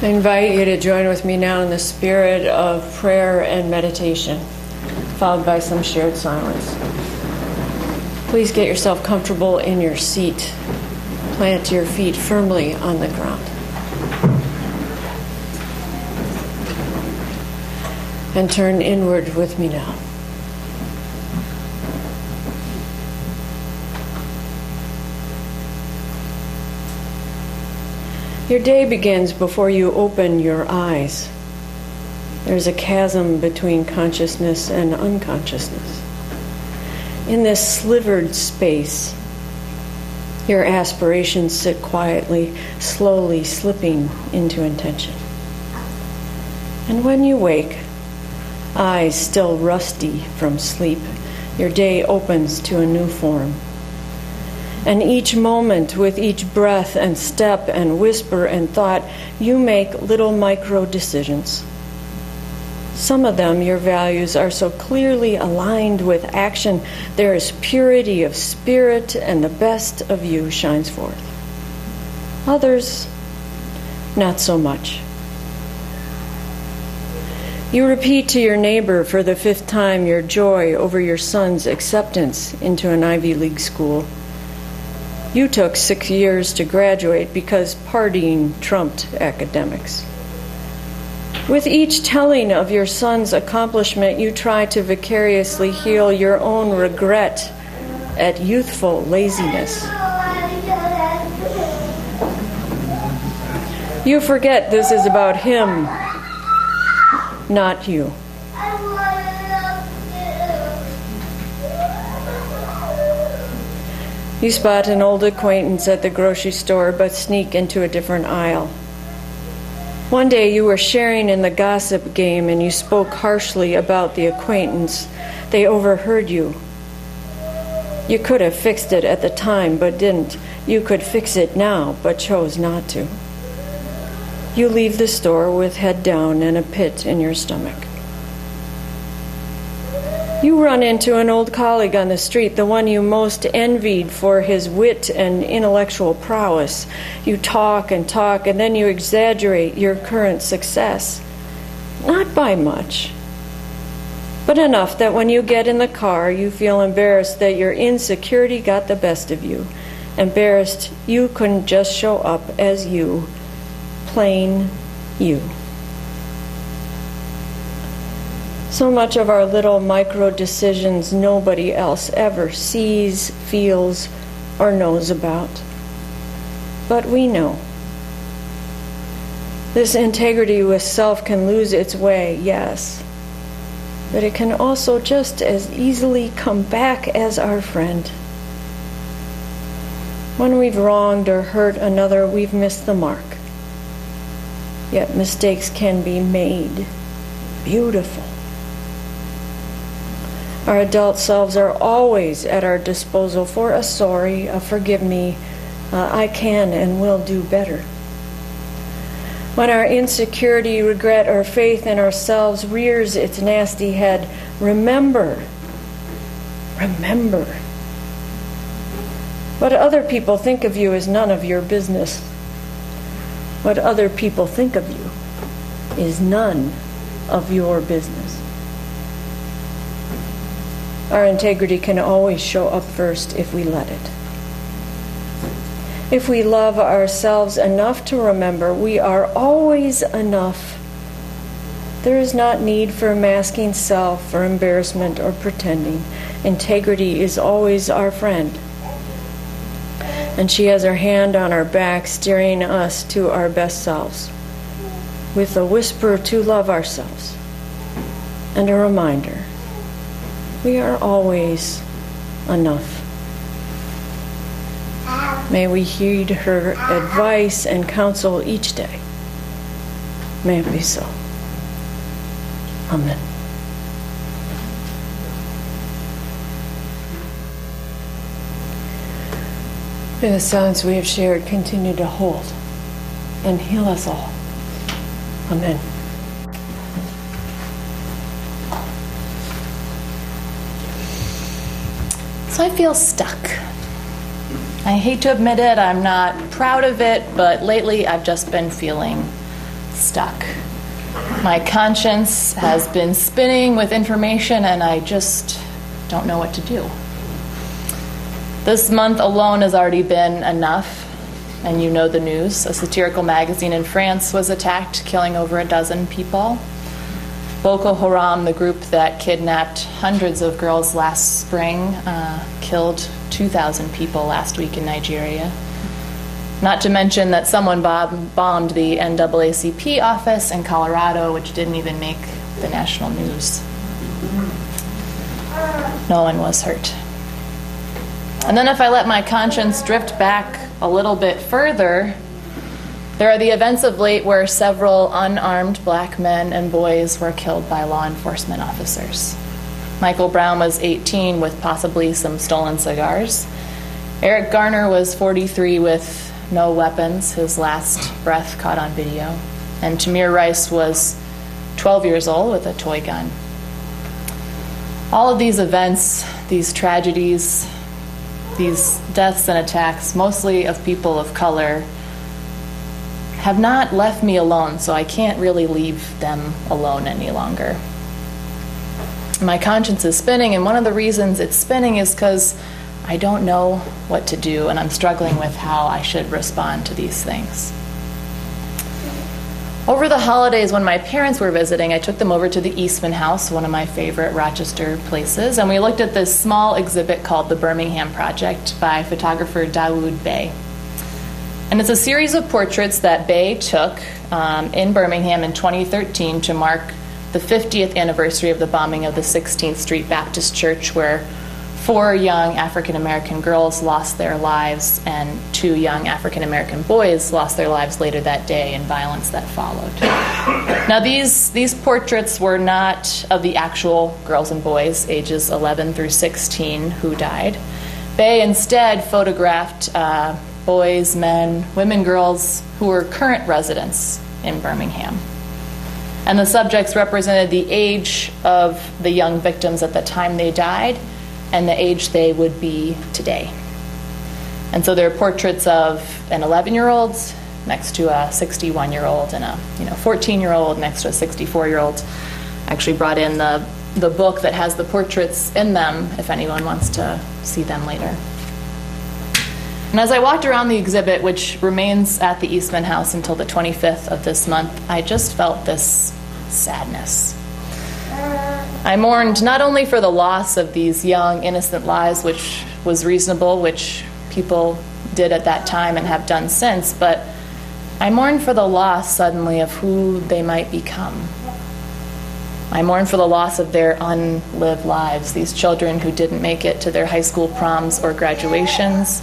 I invite you to join with me now in the spirit of prayer and meditation, followed by some shared silence. Please get yourself comfortable in your seat. Plant your feet firmly on the ground. And turn inward with me now. Your day begins before you open your eyes. There's a chasm between consciousness and unconsciousness. In this slivered space, your aspirations sit quietly, slowly slipping into intention. And when you wake, eyes still rusty from sleep, your day opens to a new form. And each moment, with each breath and step and whisper and thought, you make little micro decisions. Some of them, your values, are so clearly aligned with action, there is purity of spirit and the best of you shines forth. Others, not so much. You repeat to your neighbor for the 5th time your joy over your son's acceptance into an Ivy League school. You took 6 years to graduate because partying trumped academics. With each telling of your son's accomplishment, you try to vicariously heal your own regret at youthful laziness. You forget this is about him, not you. You spot an old acquaintance at the grocery store, but sneak into a different aisle. One day you were sharing in the gossip game and you spoke harshly about the acquaintance. They overheard you. You could have fixed it at the time, but didn't. You could fix it now, but chose not to. You leave the store with head down and a pit in your stomach. You run into an old colleague on the street, the one you most envied for his wit and intellectual prowess. You talk, and then you exaggerate your current success. Not by much, but enough that when you get in the car, you feel embarrassed that your insecurity got the best of you. Embarrassed you couldn't just show up as you, plain you. So much of our little micro decisions nobody else ever sees, feels, or knows about. But we know. This integrity with self can lose its way, yes. But it can also just as easily come back as our friend. When we've wronged or hurt another, we've missed the mark. Yet mistakes can be made beautiful. Our adult selves are always at our disposal for a sorry, a forgive me, I can and will do better. When our insecurity, regret, or faith in ourselves rears its nasty head, remember. What other people think of you is none of your business. What other people think of you is none of your business. Our integrity can always show up first if we let it. If we love ourselves enough to remember we are always enough, there is not need for masking self or embarrassment or pretending. Integrity is always our friend. And she has her hand on our back, steering us to our best selves, with a whisper to love ourselves and a reminder. We are always enough. May we heed her advice and counsel each day. May it be so. Amen. May the silence we have shared continue to hold and heal us all. Amen. So I feel stuck. I hate to admit it, I'm not proud of it, but lately I've just been feeling stuck. My conscience has been spinning with information, and I just don't know what to do. This month alone has already been enough, and you know the news. A satirical magazine in France was attacked, killing over a dozen people. Boko Haram, the group that kidnapped hundreds of girls last spring, killed 2,000 people last week in Nigeria. Not to mention that someone bombed the NAACP office in Colorado, which didn't even make the national news. No one was hurt. And then if I let my conscience drift back a little bit further, there are the events of late where several unarmed black men and boys were killed by law enforcement officers. Michael Brown was 18 with possibly some stolen cigars. Eric Garner was 43 with no weapons, his last breath caught on video. And Tamir Rice was 12 years old with a toy gun. All of these events, these tragedies, these deaths and attacks, mostly of people of color, have not left me alone, so I can't really leave them alone any longer. My conscience is spinning, and one of the reasons it's spinning is because I don't know what to do, and I'm struggling with how I should respond to these things. Over the holidays, when my parents were visiting, I took them over to the Eastman House, one of my favorite Rochester places, and we looked at this small exhibit called The Birmingham Project by photographer Dawood Bey. And it's a series of portraits that Bey took in Birmingham in 2013 to mark the 50th anniversary of the bombing of the 16th Street Baptist Church, where 4 young African-American girls lost their lives and 2 young African-American boys lost their lives later that day in violence that followed. Now, these portraits were not of the actual girls and boys, ages 11 through 16, who died. Bey instead photographed boys, men, women, girls who were current residents in Birmingham. And the subjects represented the age of the young victims at the time they died and the age they would be today. And so there are portraits of an 11-year-old next to a 61-year-old and a 14-year-old next to a 64-year-old. I actually brought in the book that has the portraits in them if anyone wants to see them later. And as I walked around the exhibit, which remains at the Eastman House until the 25th of this month, I just felt this sadness. I mourned not only for the loss of these young, innocent lives, which was reasonable, which people did at that time and have done since, but I mourned for the loss suddenly of who they might become. I mourn for the loss of their unlived lives, these children who didn't make it to their high school proms or graduations,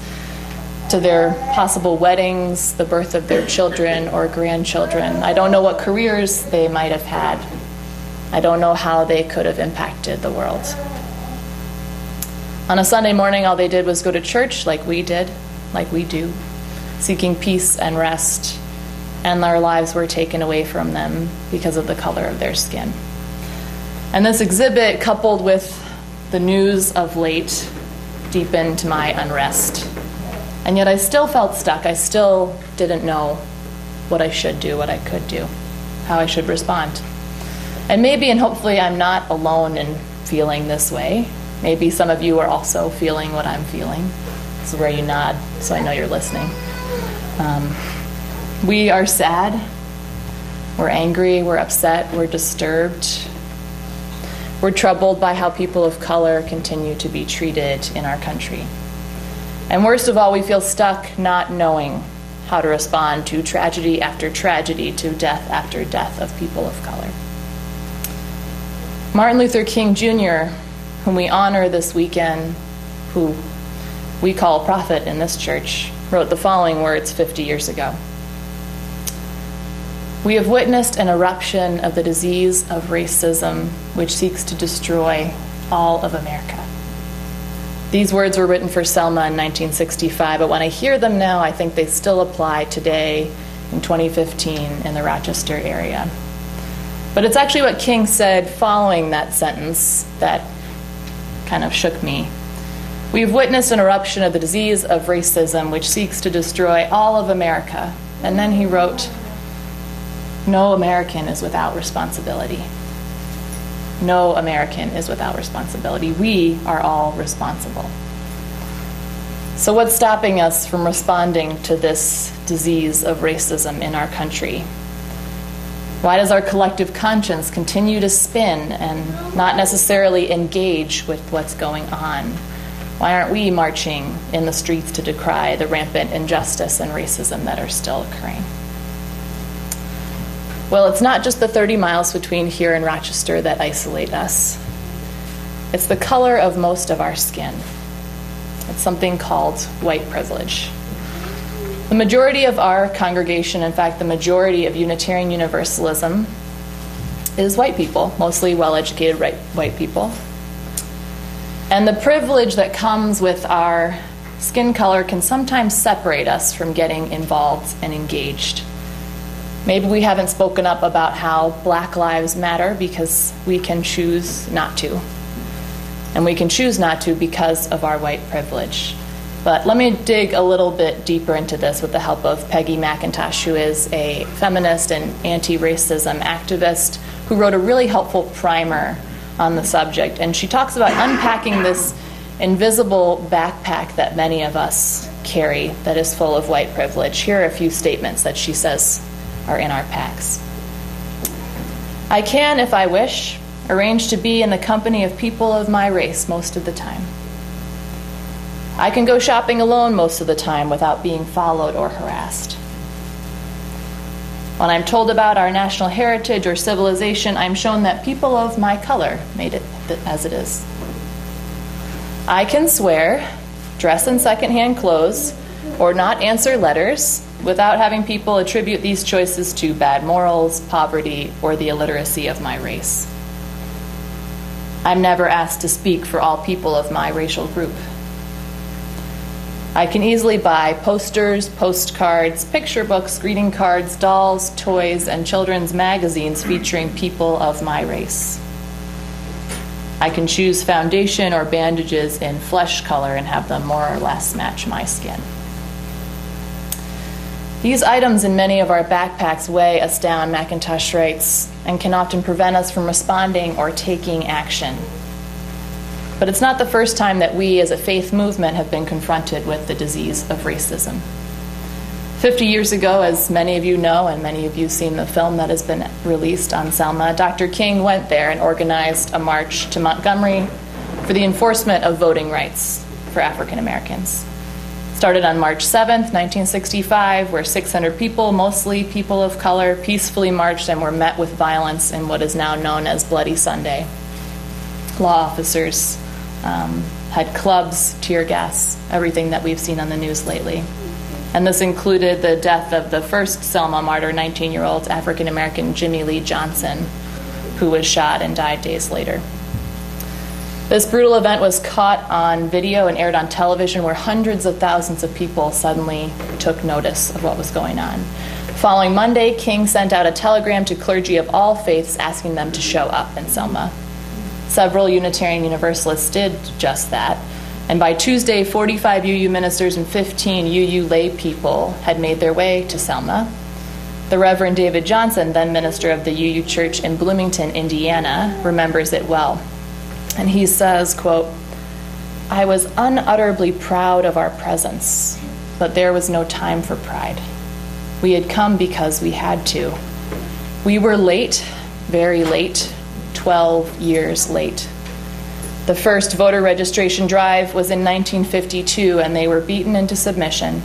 to their possible weddings, the birth of their children or grandchildren. I don't know what careers they might have had. I don't know how they could have impacted the world. On a Sunday morning, all they did was go to church like we did, like we do, seeking peace and rest, and their lives were taken away from them because of the color of their skin. And this exhibit, coupled with the news of late, deepened my unrest. And yet I still felt stuck. I still didn't know what I should do, what I could do, how I should respond. And maybe and hopefully I'm not alone in feeling this way. Maybe some of you are also feeling what I'm feeling. This is where you nod, so I know you're listening. We are sad. We're angry. We're upset. We're disturbed. We're troubled by how people of color continue to be treated in our country. And worst of all, we feel stuck not knowing how to respond to tragedy after tragedy, to death after death of people of color. Martin Luther King Jr., whom we honor this weekend, who we call prophet in this church, wrote the following words 50 years ago. "We have witnessed an eruption of the disease of racism which seeks to destroy all of America." These words were written for Selma in 1965, but when I hear them now, I think they still apply today in 2015 in the Rochester area. But it's actually what King said following that sentence that kind of shook me. "We've witnessed an eruption of the disease of racism which seeks to destroy all of America." And then he wrote, No American is without responsibility. No American is without responsibility. We are all responsible. So what's stopping us from responding to this disease of racism in our country? Why does our collective conscience continue to spin and not necessarily engage with what's going on? Why aren't we marching in the streets to decry the rampant injustice and racism that are still occurring? Well, it's not just the 30 miles between here and Rochester that isolate us. It's the color of most of our skin. It's something called white privilege. The majority of our congregation, in fact, the majority of Unitarian Universalism, is white people, mostly well-educated white people. And the privilege that comes with our skin color can sometimes separate us from getting involved and engaged. Maybe we haven't spoken up about how Black lives matter because we can choose not to. And we can choose not to because of our white privilege. But let me dig a little bit deeper into this with the help of Peggy McIntosh, who is a feminist and anti-racism activist who wrote a really helpful primer on the subject. And she talks about unpacking this invisible backpack that many of us carry that is full of white privilege. Here are a few statements that she says are in our packs. I can, if I wish, arrange to be in the company of people of my race most of the time. I can go shopping alone most of the time without being followed or harassed. When I'm told about our national heritage or civilization, I'm shown that people of my color made it as it is. I can swear, dress in secondhand clothes, or not answer letters without having people attribute these choices to bad morals, poverty, or the illiteracy of my race. I'm never asked to speak for all people of my racial group. I can easily buy posters, postcards, picture books, greeting cards, dolls, toys, and children's magazines featuring people of my race. I can choose foundation or bandages in flesh color and have them more or less match my skin. These items in many of our backpacks weigh us down, McIntosh writes, and can often prevent us from responding or taking action. But it's not the first time that we as a faith movement have been confronted with the disease of racism. 50 years ago, as many of you know, and many of you have seen the film that has been released on Selma, Dr. King went there and organized a march to Montgomery for the enforcement of voting rights for African Americans. Started on March 7th, 1965, where 600 people, mostly people of color, peacefully marched and were met with violence in what is now known as Bloody Sunday. Law officers had clubs, tear gas, everything that we've seen on the news lately. And this included the death of the first Selma martyr, 19-year-old African-American Jimmy Lee Johnson, who was shot and died days later. This brutal event was caught on video and aired on television, where hundreds of thousands of people suddenly took notice of what was going on. Following Monday, King sent out a telegram to clergy of all faiths asking them to show up in Selma. Several Unitarian Universalists did just that, and by Tuesday, 45 UU ministers and 15 UU lay people had made their way to Selma. The Reverend David Johnson, then minister of the UU Church in Bloomington, Indiana, remembers it well. And he says, quote, I was unutterably proud of our presence, but there was no time for pride. We had come because we had to. We were late, very late, 12 years late. The first voter registration drive was in 1952, and they were beaten into submission,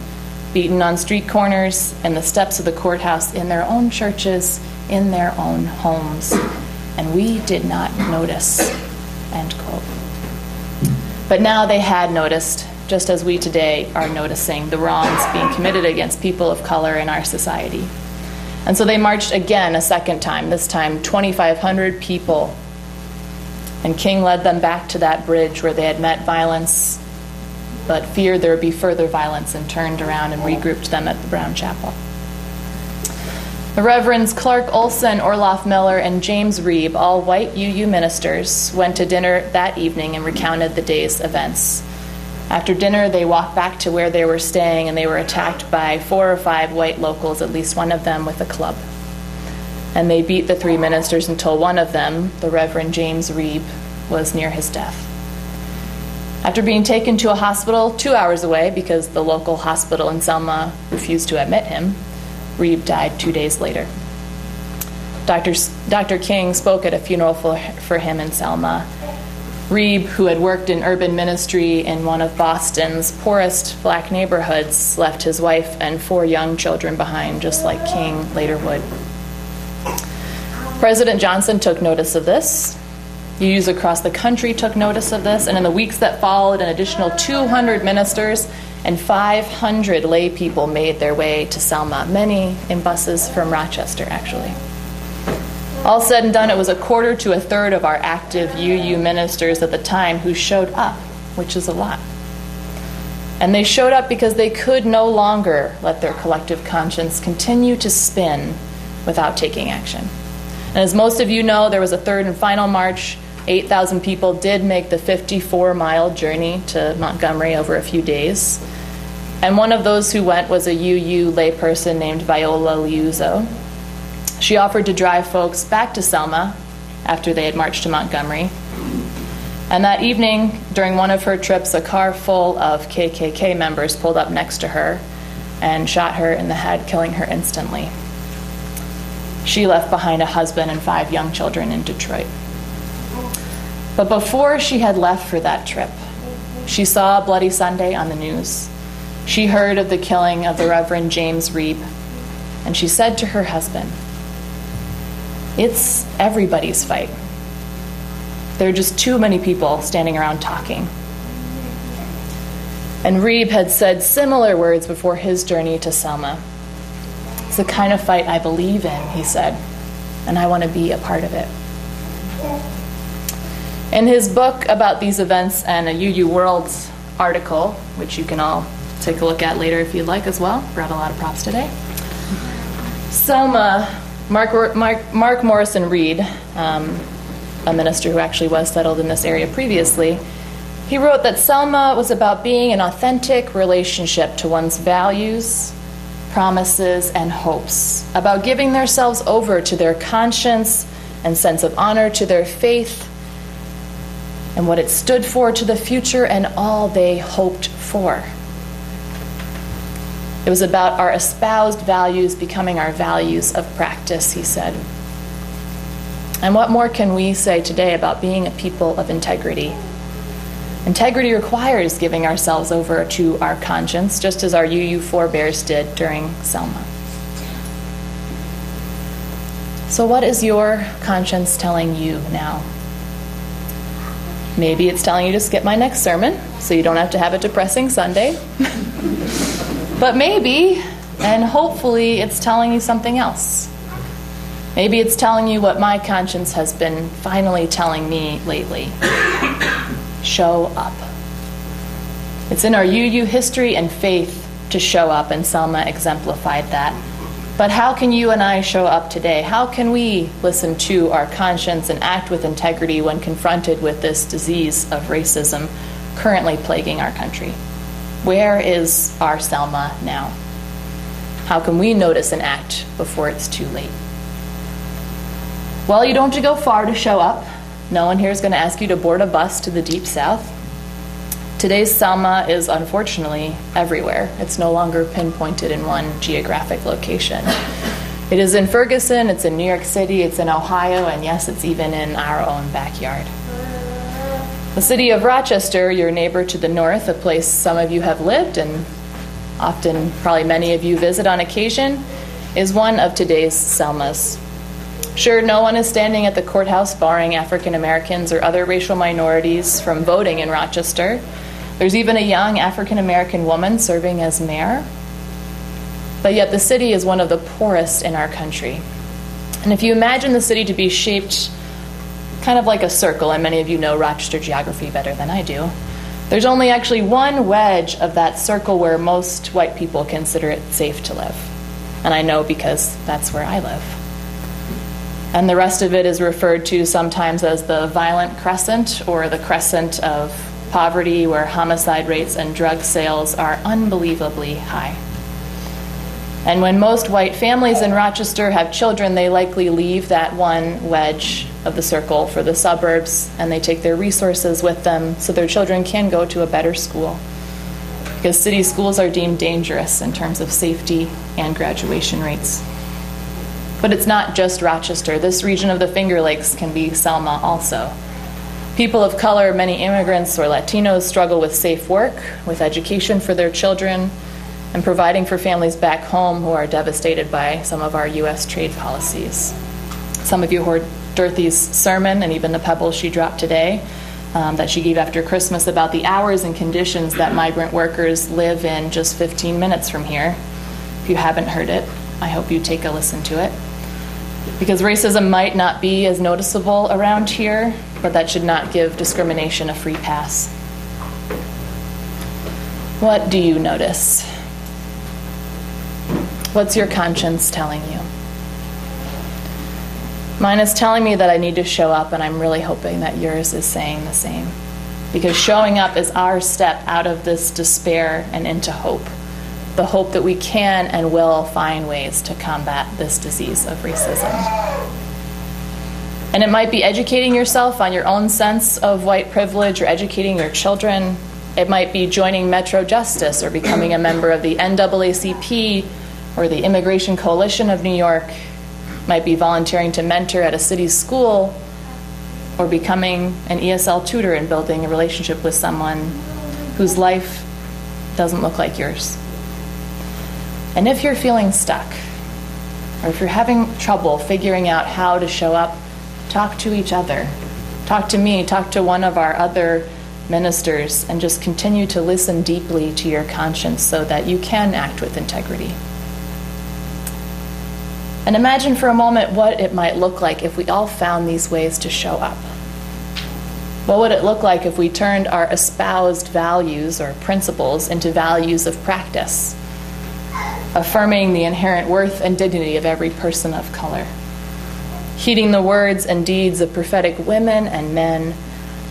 beaten on street corners, in the steps of the courthouse, in their own churches, in their own homes. And we did not notice. End quote. But now they had noticed, just as we today are noticing the wrongs being committed against people of color in our society. And so they marched again a second time, this time 2,500 people. And King led them back to that bridge where they had met violence, but feared there would be further violence, and turned around and regrouped them at the Brown Chapel. The Reverends Clark Olson, Orloff Miller, and James Reeb, all white UU ministers, went to dinner that evening and recounted the day's events. After dinner, they walked back to where they were staying, and they were attacked by 4 or 5 white locals, at least one of them with a club. and they beat the 3 ministers until one of them, the Reverend James Reeb, was near his death. After being taken to a hospital 2 hours away because the local hospital in Selma refused to admit him, Reeb died 2 days later. Dr. King spoke at a funeral for him in Selma. Reeb, who had worked in urban ministry in one of Boston's poorest black neighborhoods, left his wife and 4 young children behind, just like King later would. President Johnson took notice of this. UUs across the country took notice of this, and in the weeks that followed, an additional 200 ministers and 500 lay people made their way to Selma, many in buses from Rochester, actually. All said and done, it was a quarter to a third of our active UU ministers at the time who showed up, which is a lot. And they showed up because they could no longer let their collective conscience continue to spin without taking action. And as most of you know, there was a third and final march. 8,000 people did make the 54-mile journey to Montgomery over a few days. And one of those who went was a UU layperson named Viola Liuzzo. She offered to drive folks back to Selma after they had marched to Montgomery. And that evening, during one of her trips, a car full of KKK members pulled up next to her and shot her in the head, killing her instantly. She left behind a husband and 5 young children in Detroit. But before she had left for that trip, she saw Bloody Sunday on the news. She heard of the killing of the Reverend James Reeb, and she said to her husband, "It's everybody's fight. There are just too many people standing around talking." And Reeb had said similar words before his journey to Selma. "It's the kind of fight I believe in," he said, "and I want to be a part of it." In his book about these events and a UU Worlds article, which you can all take a look at later if you'd like as well, brought a lot of props today, Selma, Mark Morrison Reed, a minister who actually was settled in this area previously, he wrote that Selma was about being an authentic relationship to one's values, promises, and hopes, about giving themselves over to their conscience and sense of honor, to their faith, and what it stood for, to the future and all they hoped for. It was about our espoused values becoming our values of practice, he said. And what more can we say today about being a people of integrity? Integrity requires giving ourselves over to our conscience, just as our UU forebears did during Selma. So what is your conscience telling you now? Maybe it's telling you to skip my next sermon, so you don't have to have a depressing Sunday. But maybe, and hopefully, it's telling you something else. Maybe it's telling you what my conscience has been finally telling me lately. Show up. It's in our UU history and faith to show up, and Selma exemplified that. But how can you and I show up today? How can we listen to our conscience and act with integrity when confronted with this disease of racism currently plaguing our country? Where is our Selma now? How can we notice and act before it's too late? Well, you don't have to go far to show up. No one here is going to ask you to board a bus to the Deep South. Today's Selma is unfortunately everywhere. It's no longer pinpointed in one geographic location. It is in Ferguson, it's in New York City, it's in Ohio, and yes, it's even in our own backyard. The city of Rochester, your neighbor to the north, a place some of you have lived and often probably many of you visit on occasion, is one of today's Selmas. Sure, no one is standing at the courthouse barring African Americans or other racial minorities from voting in Rochester. There's even a young African American woman serving as mayor. But yet the city is one of the poorest in our country. And if you imagine the city to be shaped kind of like a circle, and many of you know Rochester geography better than I do, there's only actually one wedge of that circle where most white people consider it safe to live. And I know because that's where I live. And the rest of it is referred to sometimes as the violent crescent, or the crescent of poverty, where homicide rates and drug sales are unbelievably high. And when most white families in Rochester have children, they likely leave that one wedge of the circle for the suburbs, and they take their resources with them so their children can go to a better school. Because city schools are deemed dangerous in terms of safety and graduation rates. But it's not just Rochester. This region of the Finger Lakes can be Selma also. People of color, many immigrants or Latinos, struggle with safe work, with education for their children, and providing for families back home who are devastated by some of our U.S. trade policies. Some of you heard Dorothy's sermon and even the pebbles she dropped today that she gave after Christmas about the hours and conditions that migrant workers live in just 15 minutes from here. If you haven't heard it, I hope you take a listen to it. Because racism might not be as noticeable around here, but that should not give discrimination a free pass. What do you notice? What's your conscience telling you? Mine is telling me that I need to show up, and I'm really hoping that yours is saying the same. Because showing up is our step out of this despair and into hope. The hope that we can and will find ways to combat this disease of racism. And it might be educating yourself on your own sense of white privilege or educating your children. It might be joining Metro Justice or becoming a member of the NAACP or the Immigration Coalition of New York. It might be volunteering to mentor at a city school or becoming an ESL tutor and building a relationship with someone whose life doesn't look like yours. And if you're feeling stuck, or if you're having trouble figuring out how to show up, talk to each other. Talk to me, talk to one of our other ministers, and just continue to listen deeply to your conscience so that you can act with integrity. And imagine for a moment what it might look like if we all found these ways to show up. What would it look like if we turned our espoused values or principles into values of practice, affirming the inherent worth and dignity of every person of color, heeding the words and deeds of prophetic women and men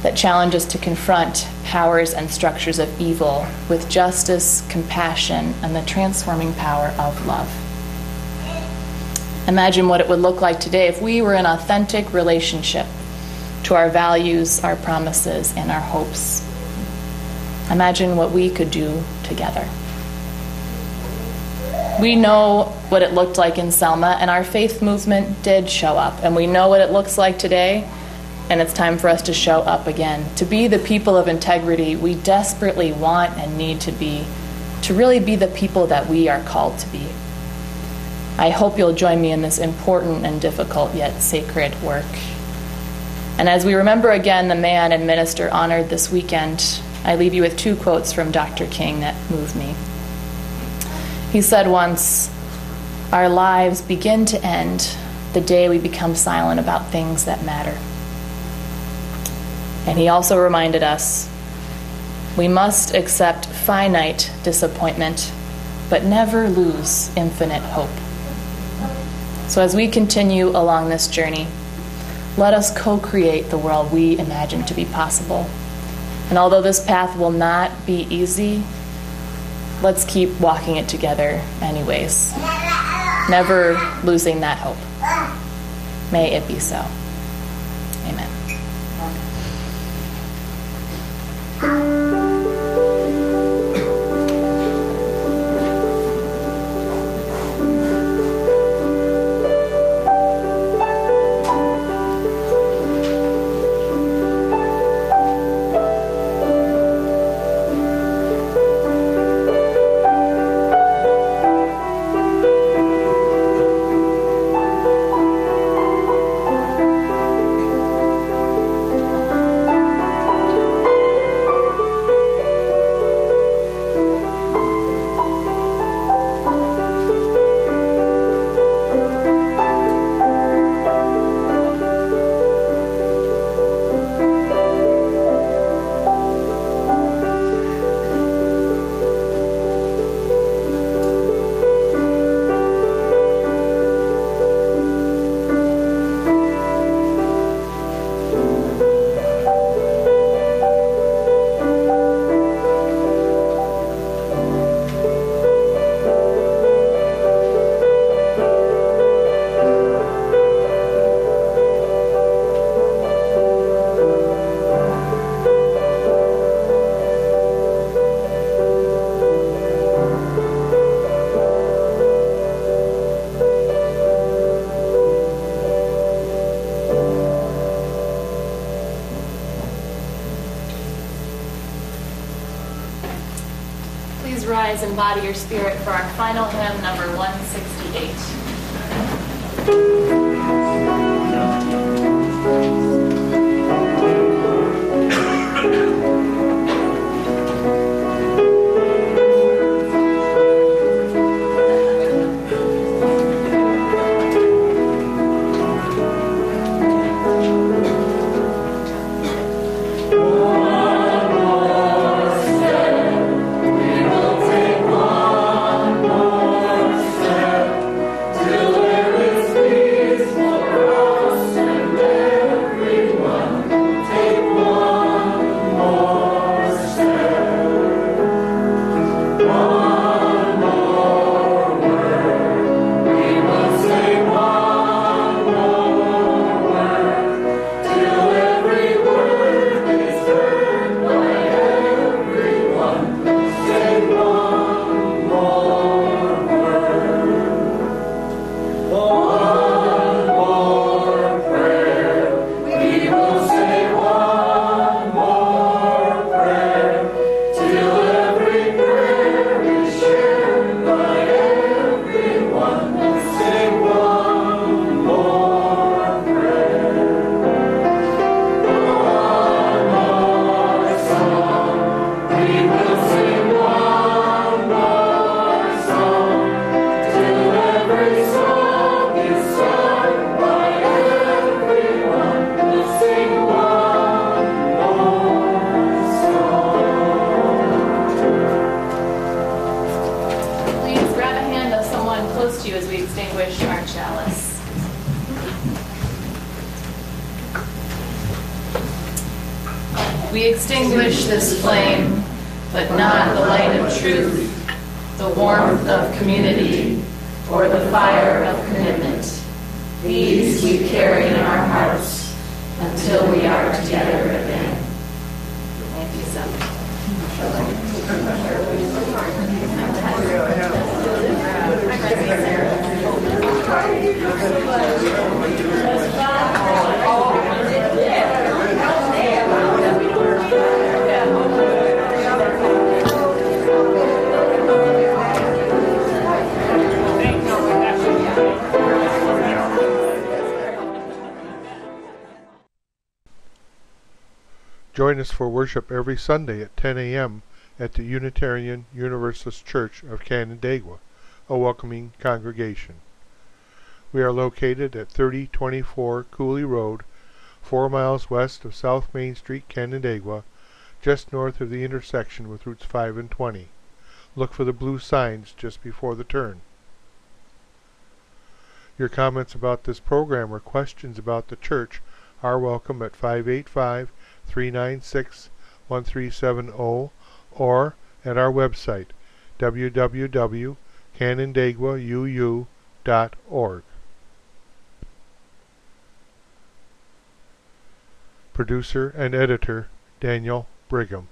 that challenge us to confront powers and structures of evil with justice, compassion, and the transforming power of love. Imagine what it would look like today if we were in authentic relationship to our values, our promises, and our hopes. Imagine what we could do together. We know what it looked like in Selma, and our faith movement did show up. And we know what it looks like today, and it's time for us to show up again. To be the people of integrity we desperately want and need to be, to really be the people that we are called to be. I hope you'll join me in this important and difficult yet sacred work. And as we remember again the man and minister honored this weekend, I leave you with two quotes from Dr. King that move me. He said once, "Our lives begin to end the day we become silent about things that matter." And he also reminded us, we must accept finite disappointment, but never lose infinite hope. So as we continue along this journey, let us co-create the world we imagine to be possible. And although this path will not be easy, let's keep walking it together anyways, never losing that hope. May it be so. Amen. eyes and body or spirit for our final hymn, number 168. We extinguish this flame, but not the light of truth, the warmth of community, or the fire of commitment. These we carry in our hearts until we are together again. Thank you so much. Join us for worship every Sunday at 10 a.m. at the Unitarian Universalist Church of Canandaigua, a welcoming congregation. We are located at 3024 Cooley Road, 4 miles west of South Main Street, Canandaigua, just north of the intersection with Routes 5 and 20. Look for the blue signs just before the turn. Your comments about this program or questions about the church are welcome at 585-396-1370 or at our website, www.canandaiguauu.org. Producer and editor, Daniel Brigham.